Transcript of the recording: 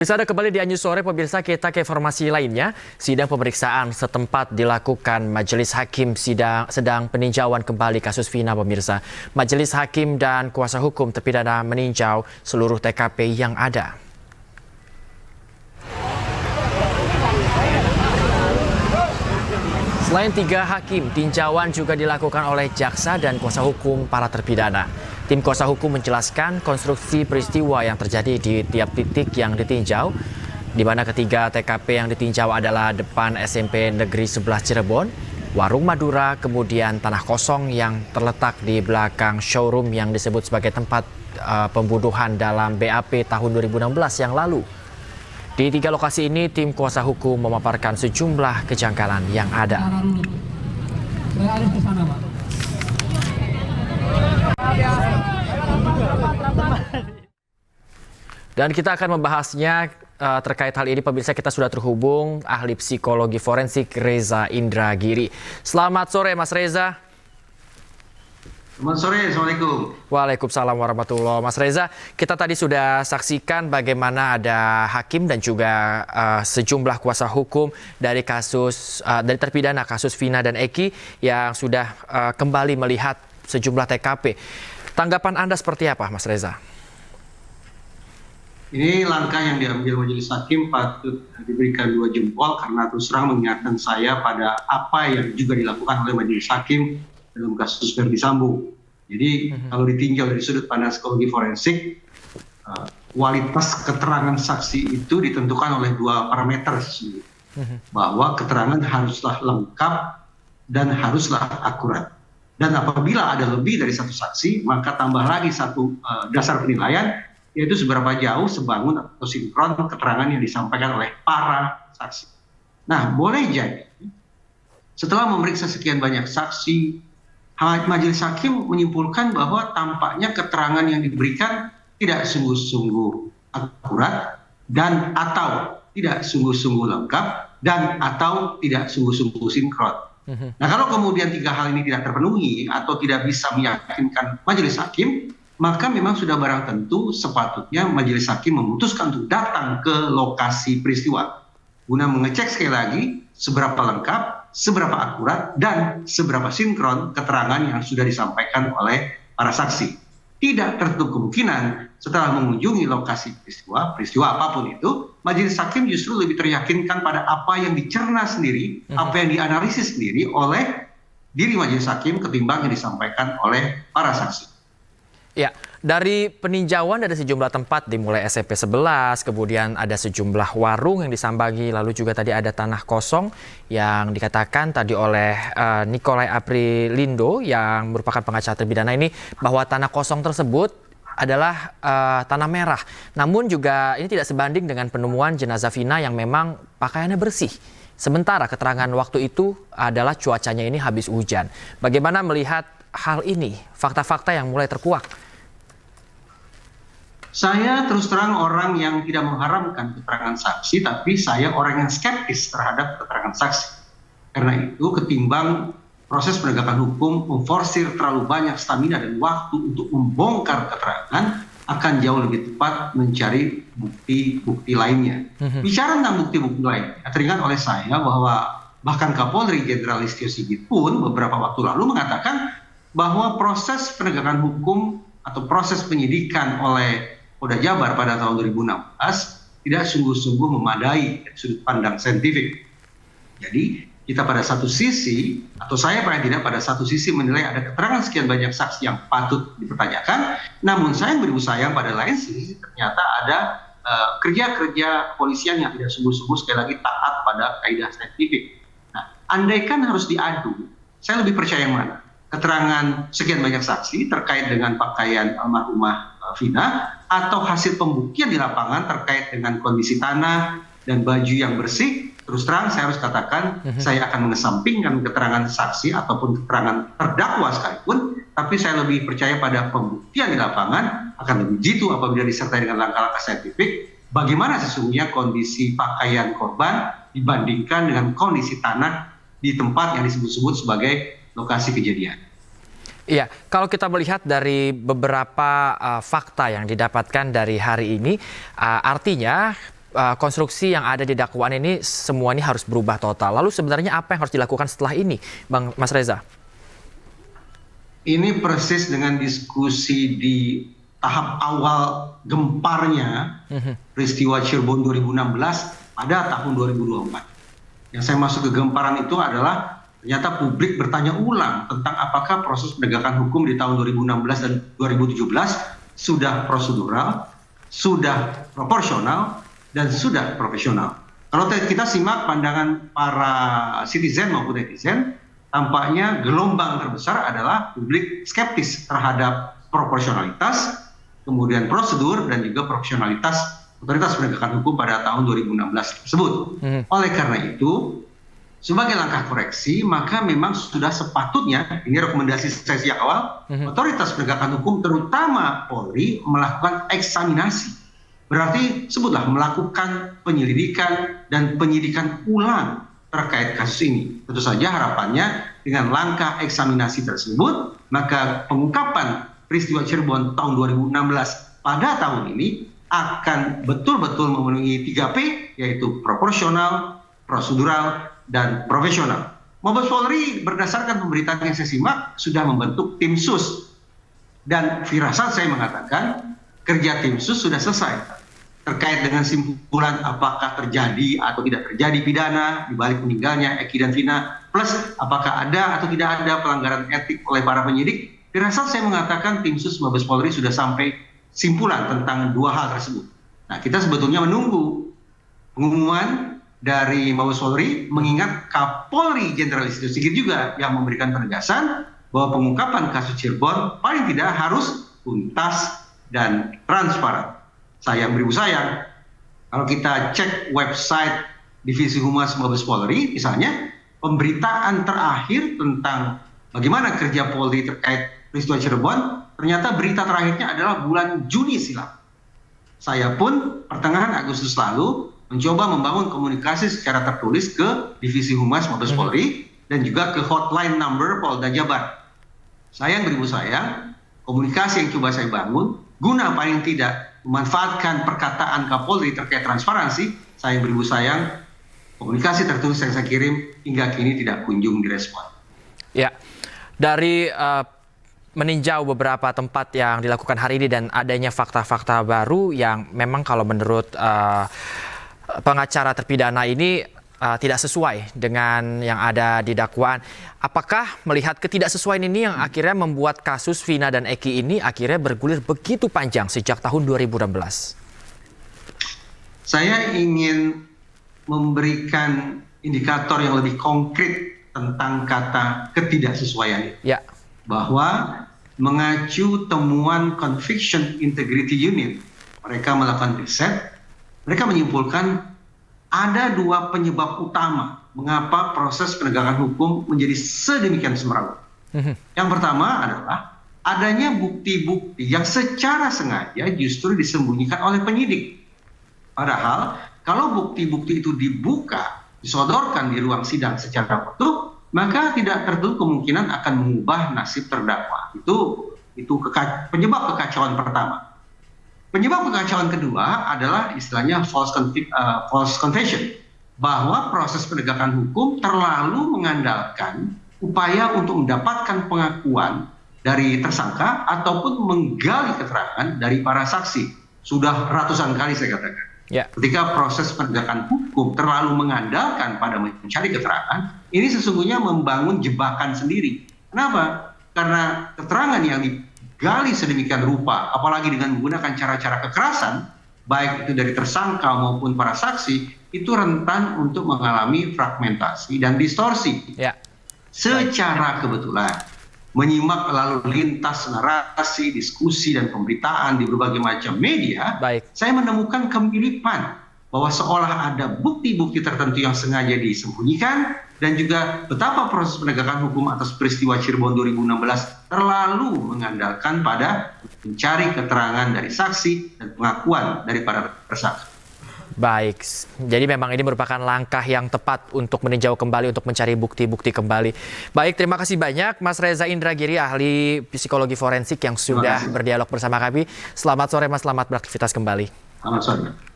Bisa ada kembali di Anju Sore, pemirsa. Kita ke informasi lainnya. Sidang pemeriksaan setempat dilakukan Majelis Hakim sedang peninjauan kembali kasus Vina, pemirsa. Majelis Hakim dan kuasa hukum terpidana meninjau seluruh TKP yang ada. Selain 3 hakim, tinjauan juga dilakukan oleh jaksa dan kuasa hukum para terpidana. Tim kuasa hukum menjelaskan konstruksi peristiwa yang terjadi di tiap titik yang ditinjau, di mana ketiga TKP yang ditinjau adalah depan SMP Negeri 11 Cirebon, Warung Madura, kemudian tanah kosong yang terletak di belakang showroom yang disebut sebagai tempat pembunuhan dalam BAP tahun 2016 yang lalu. Di 3 lokasi ini, tim kuasa hukum memaparkan sejumlah kejanggalan yang ada. Dan kita akan membahasnya terkait hal ini, pemirsa. Kita sudah terhubung ahli psikologi forensik Reza Indragiri. Selamat sore, Mas Reza. Selamat sore, Assalamualaikum. Waalaikumsalam warahmatullahi wabarakatuh. Mas Reza, kita tadi sudah saksikan bagaimana ada hakim dan juga sejumlah kuasa hukum dari terpidana kasus Vina dan Eki yang sudah kembali melihat sejumlah TKP. Tanggapan Anda seperti apa, Mas Reza? Ini langkah yang diambil Majelis Hakim patut diberikan 2 jempol karena terus terang mengingatkan saya pada apa yang juga dilakukan oleh Majelis Hakim dalam kasus Verdi Sambo. Jadi kalau ditinjau dari sudut pandang psikologi forensik, kualitas keterangan saksi itu ditentukan oleh 2 parameter sesungguhnya. Bahwa keterangan haruslah lengkap dan haruslah akurat. Dan apabila ada lebih dari 1 saksi, maka tambah lagi 1 dasar penilaian, yaitu seberapa jauh sebangun atau sinkron keterangan yang disampaikan oleh para saksi. Nah, boleh jadi setelah memeriksa sekian banyak saksi, Majelis Hakim menyimpulkan bahwa tampaknya keterangan yang diberikan tidak sungguh-sungguh akurat dan atau tidak sungguh-sungguh lengkap dan atau tidak sungguh-sungguh sinkron. Nah, kalau kemudian 3 hal ini tidak terpenuhi atau tidak bisa meyakinkan Majelis Hakim, maka memang sudah barang tentu sepatutnya Majelis Hakim memutuskan untuk datang ke lokasi peristiwa guna mengecek sekali lagi seberapa lengkap, seberapa akurat, dan seberapa sinkron keterangan yang sudah disampaikan oleh para saksi. Tidak tertutup kemungkinan setelah mengunjungi lokasi peristiwa apapun itu, Majelis Hakim justru lebih teryakinkan pada apa yang dicerna sendiri, apa yang dianalisis sendiri oleh diri Majelis Hakim ketimbang yang disampaikan oleh para saksi. Ya, dari peninjauan ada sejumlah tempat dimulai SMP 11, kemudian ada sejumlah warung yang disambangi, lalu juga tadi ada tanah kosong yang dikatakan tadi oleh Nikolai Aprilindo yang merupakan pengacara terpidana ini bahwa tanah kosong tersebut adalah tanah merah. Namun juga ini tidak sebanding dengan penemuan jenazah Vina yang memang pakaiannya bersih. Sementara keterangan waktu itu adalah cuacanya ini habis hujan. Bagaimana melihat hal ini, fakta-fakta yang mulai terkuak? Saya terus terang orang yang tidak mengharamkan keterangan saksi, tapi saya orang yang skeptis terhadap keterangan saksi. Karena itu ketimbang proses penegakan hukum memforsir terlalu banyak stamina dan waktu untuk membongkar keterangan, akan jauh lebih tepat mencari bukti-bukti lainnya. Bicara tentang bukti-bukti lainnya, teringat oleh saya bahwa bahkan Kapolri Jenderal Listio Sigit pun beberapa waktu lalu mengatakan bahwa proses penegakan hukum atau proses penyidikan oleh Polda Jabar pada tahun 2016 tidak sungguh-sungguh memadai dari sudut pandang saintifik. Jadi kita pada satu sisi, atau saya paling tidak pada satu sisi menilai ada keterangan sekian banyak saksi yang patut dipertanyakan, namun sayang beribu sayang pada lain sisi ternyata ada kerja-kerja kepolisian yang tidak sungguh-sungguh sekali lagi taat pada kaidah saintifik. Nah, andaikan harus diadu, saya lebih percaya yang mana? Keterangan sekian banyak saksi terkait dengan pakaian almarhumah Vina atau hasil pembuktian di lapangan terkait dengan kondisi tanah dan baju yang bersih. Terus terang saya harus katakan saya akan mengesampingkan keterangan saksi ataupun keterangan terdakwa sekalipun, tapi saya lebih percaya pada pembuktian di lapangan akan lebih jitu apabila disertai dengan langkah-langkah saintifik bagaimana sesungguhnya kondisi pakaian korban dibandingkan dengan kondisi tanah di tempat yang disebut-sebut sebagai lokasi kejadian. Iya, kalau kita melihat dari beberapa fakta yang didapatkan dari hari ini, artinya konstruksi yang ada di dakwaan ini semua ini harus berubah total. Lalu sebenarnya apa yang harus dilakukan setelah ini, Mas Reza? Ini persis dengan diskusi di tahap awal gemparnya peristiwa Cirebon 2016 pada tahun 2024. Yang saya masuk ke gemparan itu adalah ternyata publik bertanya ulang tentang apakah proses penegakan hukum di tahun 2016 dan 2017 sudah prosedural, sudah proporsional, dan sudah profesional. Kalau kita simak pandangan para citizen maupun netizen, tampaknya gelombang terbesar adalah publik skeptis terhadap proporsionalitas, kemudian prosedur, dan juga profesionalitas otoritas penegakan hukum pada tahun 2016 tersebut. Oleh karena itu, sebagai langkah koreksi, maka memang sudah sepatutnya, ini rekomendasi saya sejak awal, otoritas penegakan hukum terutama Polri melakukan eksaminasi. Berarti sebutlah melakukan penyelidikan dan penyidikan ulang terkait kasus ini. Tentu saja harapannya dengan langkah eksaminasi tersebut, maka pengungkapan peristiwa Cirebon tahun 2016 pada tahun ini akan betul-betul memenuhi 3P, yaitu proporsional, prosedural, dan profesional. Mabes Polri berdasarkan pemberitaan yang saya simak sudah membentuk tim sus. Dan firasat saya mengatakan kerja tim sus sudah selesai. Terkait dengan simpulan apakah terjadi atau tidak terjadi pidana di balik meninggalnya Eki dan Vina, plus apakah ada atau tidak ada pelanggaran etik oleh para penyidik, firasat saya mengatakan tim sus Mabes Polri sudah sampai simpulan tentang dua hal tersebut. Nah, kita sebetulnya menunggu pengumuman dari Mabes Polri, mengingat Kapolri Jenderal Listio Sigit juga yang memberikan penegasan bahwa pengungkapan kasus Cirebon paling tidak harus tuntas dan transparan. Sayang beribu sayang, kalau kita cek website Divisi Humas Mabes Polri, misalnya pemberitaan terakhir tentang bagaimana kerja Polri terkait peristiwa Cirebon, ternyata berita terakhirnya adalah bulan Juni silam. Saya pun pertengahan Agustus lalu mencoba membangun komunikasi secara tertulis ke Divisi Humas Mabes Polri dan juga ke hotline number Polda Jabar. Sayang beribu sayang, komunikasi yang coba saya bangun guna paling tidak memanfaatkan perkataan Kapolri terkait transparansi, sayang beribu sayang, komunikasi tertulis yang saya kirim hingga kini tidak kunjung direspon. Ya, dari meninjau beberapa tempat yang dilakukan hari ini dan adanya fakta-fakta baru yang memang kalau menurut pengacara terpidana ini tidak sesuai dengan yang ada di dakwaan. Apakah melihat ketidaksesuaian ini yang akhirnya membuat kasus Vina dan Eki ini akhirnya bergulir begitu panjang sejak tahun 2016? Saya ingin memberikan indikator yang lebih konkret tentang kata ketidaksesuaian. Ya. Bahwa mengacu temuan Conviction Integrity Unit, mereka melakukan riset, mereka menyimpulkan ada dua penyebab utama mengapa proses penegakan hukum menjadi sedemikian semerawut. Yang pertama adalah adanya bukti-bukti yang secara sengaja justru disembunyikan oleh penyidik. Padahal kalau bukti-bukti itu dibuka, disodorkan di ruang sidang secara utuh, maka tidak tertutup kemungkinan akan mengubah nasib terdakwa. Itu penyebab kekacauan pertama. Penyebab kekacauan kedua adalah istilahnya false confession, bahwa proses penegakan hukum terlalu mengandalkan upaya untuk mendapatkan pengakuan dari tersangka ataupun menggali keterangan dari para saksi. Sudah ratusan kali saya katakan. Ya. Ketika proses penegakan hukum terlalu mengandalkan pada mencari keterangan, ini sesungguhnya membangun jebakan sendiri. Kenapa? Karena keterangan yang digali sedemikian rupa, apalagi dengan menggunakan cara-cara kekerasan, baik itu dari tersangka maupun para saksi, itu rentan untuk mengalami fragmentasi dan distorsi. Ya. Secara kebetulan, menyimak lalu lintas narasi, diskusi, dan pemberitaan di berbagai macam media, saya menemukan kemiripan bahwa seolah ada bukti-bukti tertentu yang sengaja disembunyikan, dan juga betapa proses penegakan hukum atas peristiwa Cirebon 2016 terlalu mengandalkan pada mencari keterangan dari saksi dan pengakuan dari para tersangka. Baik, jadi memang ini merupakan langkah yang tepat untuk meninjau kembali, untuk mencari bukti-bukti kembali. Baik, terima kasih banyak Mas Reza Indragiri, ahli psikologi forensik yang sudah berdialog bersama kami. Selamat sore Mas, selamat beraktivitas kembali. Selamat sore.